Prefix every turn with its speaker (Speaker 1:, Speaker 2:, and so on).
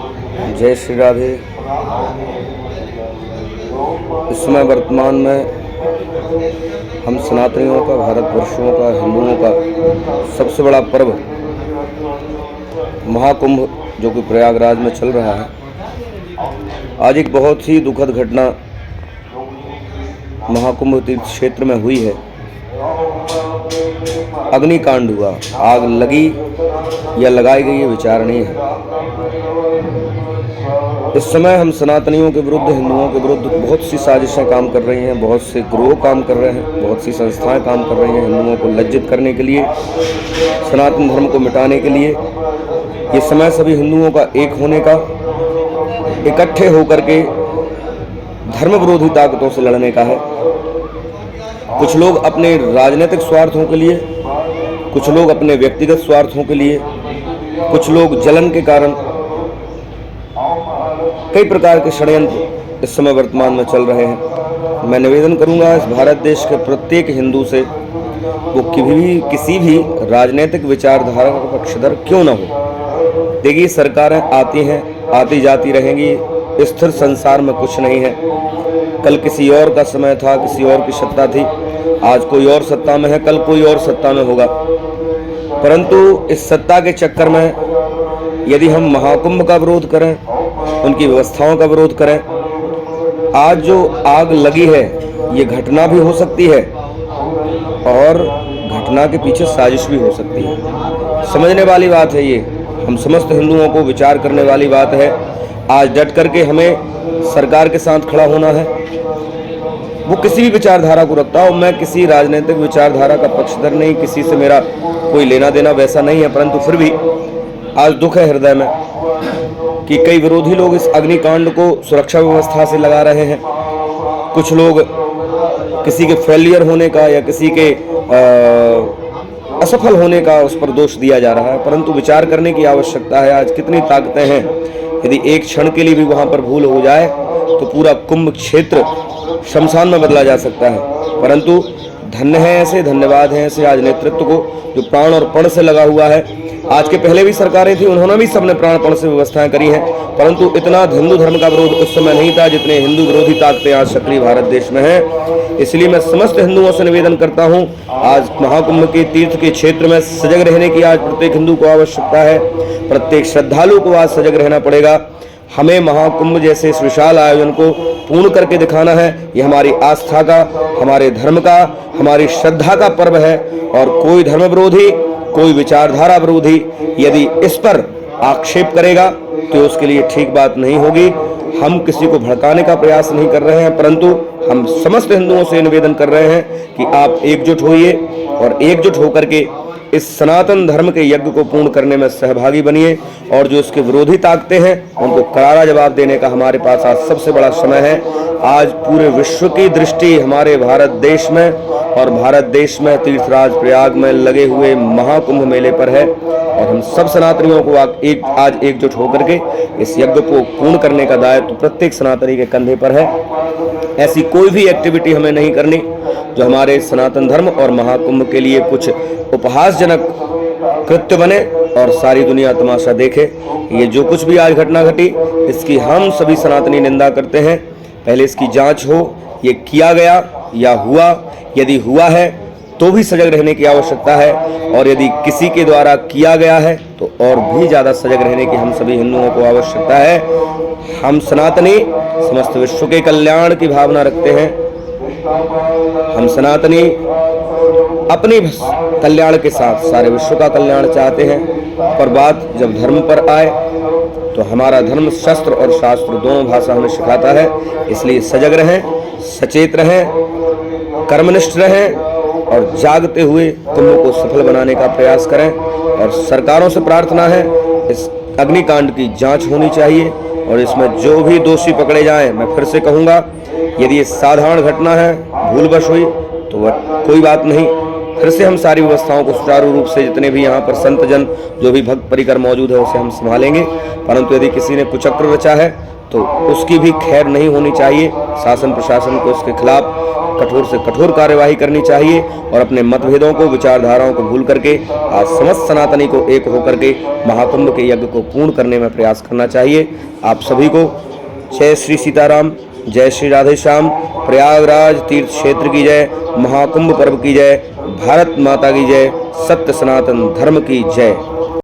Speaker 1: जय श्री राधे। इस समय वर्तमान में हम सनातनियों का, भारतवर्षियों का, हिंदुओं का सबसे बड़ा पर्व महाकुंभ जो कि प्रयागराज में चल रहा है। आज एक बहुत ही दुखद घटना महाकुंभ तीर्थ क्षेत्र में हुई है। अग्निकांड हुआ, आग लगी या लगाई गई ये विचारणीय है। इस समय हम सनातनियों के विरुद्ध, हिंदुओं के विरुद्ध बहुत सी साजिशें काम कर रही हैं, बहुत से गिरोह काम कर रहे हैं, बहुत सी संस्थाएं काम कर रही हैं हिंदुओं को लज्जित करने के लिए, सनातन धर्म को मिटाने के लिए। ये समय सभी हिंदुओं का एक होने का, इकट्ठे होकर के धर्म विरोधी ताकतों से लड़ने का है। कुछ लोग अपने राजनीतिक स्वार्थों के लिए, कुछ लोग अपने व्यक्तिगत स्वार्थों के लिए, कुछ लोग जलन के कारण, कई प्रकार के षड्यंत्र इस समय वर्तमान में चल रहे हैं। मैं निवेदन करूंगा इस भारत देश के प्रत्येक हिंदू से, वो किसी भी राजनीतिक विचारधारा का पक्षधर क्यों न हो। देखिए, सरकारें आती हैं, आती जाती रहेंगी, स्थिर संसार में कुछ नहीं है। कल किसी और का समय था, किसी और की सत्ता थी, आज कोई और सत्ता में है, कल कोई और सत्ता में होगा। परंतु इस सत्ता के चक्कर में यदि हम महाकुंभ का विरोध करें, उनकी व्यवस्थाओं का विरोध करें, आज जो आग लगी है ये घटना भी हो सकती है और घटना के पीछे साजिश भी हो सकती है। समझने वाली बात है ये, हम समस्त हिंदुओं को विचार करने वाली बात है। आज डट करके हमें सरकार के साथ खड़ा होना है। वो किसी भी विचारधारा को रखता हो, मैं किसी राजनीतिक विचारधारा का पक्षधर नहीं, किसी से मेरा कोई लेना देना वैसा नहीं है, परंतु फिर भी आज दुख है हृदय में कि कई विरोधी लोग इस अग्निकांड को सुरक्षा व्यवस्था से लगा रहे हैं। कुछ लोग किसी के फेलियर होने का या किसी के असफल होने का उस पर दोष दिया जा रहा है, परंतु विचार करने की आवश्यकता है। आज कितनी ताकतें हैं, यदि एक क्षण के लिए भी वहां पर भूल हो जाए तो पूरा कुंभ क्षेत्र शमशान में बदला जा सकता है। परंतु धन्य है ऐसे, धन्यवाद है ऐसे आज नेतृत्व को जो प्राण और पण से लगा हुआ है। आज के पहले भी सरकारें थी, उन्होंने भी सबने प्राणपण से व्यवस्थाएं करी हैं, परंतु इतना हिंदू धर्म का विरोध उस समय नहीं था जितने हिंदू विरोधी ताकतें आज सक्रिय भारत देश में हैं। इसलिए मैं समस्त हिंदुओं से निवेदन करता हूं, आज महाकुंभ के तीर्थ के क्षेत्र में सजग रहने की आज प्रत्येक हिंदू को आवश्यकता है। प्रत्येक श्रद्धालु को आज सजग रहना पड़ेगा। हमें महाकुंभ जैसे इस विशाल आयोजन को पूर्ण करके दिखाना है। ये हमारी आस्था का, हमारे धर्म का, हमारी श्रद्धा का पर्व है और कोई धर्म विरोधी, कोई विचारधारा विरोधी यदि इस पर आक्षेप करेगा तो उसके लिए ठीक बात नहीं होगी। हम किसी को भड़काने का प्रयास नहीं कर रहे हैं, परंतु हम समस्त हिंदुओं से निवेदन कर रहे हैं कि आप एकजुट होइए और एकजुट होकर के इस सनातन धर्म के यज्ञ को पूर्ण करने में सहभागी बनिए और जो इसके विरोधी ताकतें हैं उनको करारा जवाब देने का हमारे पास आज सबसे बड़ा समय है। आज पूरे विश्व की दृष्टि हमारे भारत देश में और भारत देश में तीर्थराज प्रयाग में लगे हुए महाकुंभ मेले पर है और हम सब सनातनियों को आज एकजुट होकर के इस यज्ञ को पूर्ण करने का दायित्व प्रत्येक सनातनी के कंधे पर है। ऐसी कोई भी एक्टिविटी हमें नहीं करनी जो हमारे सनातन धर्म और महाकुंभ के लिए कुछ उपहासजनक कृत्य बने और सारी दुनिया तमाशा देखे। ये जो कुछ भी आज घटना घटी इसकी हम सभी सनातनी निंदा करते हैं। पहले इसकी जांच हो, ये किया गया या हुआ, यदि हुआ है तो भी सजग रहने की आवश्यकता है और यदि किसी के द्वारा किया गया है तो और भी ज़्यादा सजग रहने की हम सभी हिंदुओं को आवश्यकता है। हम सनातनी समस्त विश्व के कल्याण की भावना रखते हैं। हम सनातनी अपने कल्याण के साथ सारे विश्व का कल्याण चाहते हैं, पर बात जब धर्म पर आए तो हमारा धर्म शस्त्र और शास्त्र दोनों भाषा हमें सिखाता है। इसलिए सजग रहें, सचेत रहें, कर्मनिष्ठ रहें और जागते हुए कुंभ को सफल बनाने का प्रयास करें। और सरकारों से प्रार्थना है, इस अग्निकांड की जांच होनी चाहिए और इसमें जो भी दोषी पकड़े जाएं, मैं फिर से कहूँगा, यदि ये साधारण घटना है, भूलवश हुई तो वह कोई बात नहीं, फिर से हम सारी व्यवस्थाओं को सुचारू रूप से जितने भी यहाँ पर संत जन जो भी भक्त परिकर मौजूद है उसे हम संभालेंगे। परंतु यदि किसी ने कुचक्र रचा है तो उसकी भी खैर नहीं होनी चाहिए। शासन प्रशासन को इसके खिलाफ कठोर से कठोर कार्यवाही करनी चाहिए और अपने मतभेदों को, विचारधाराओं को भूल करके आज समस्त सनातनी को एक होकर के महाकुंभ के यज्ञ को पूर्ण करने में प्रयास करना चाहिए। आप सभी को जय श्री सीताराम, जय श्री राधे श्याम। प्रयागराज तीर्थ क्षेत्र की जय, महाकुंभ पर्व की जय, भारत माता की जय, सत्य सनातन धर्म की जय।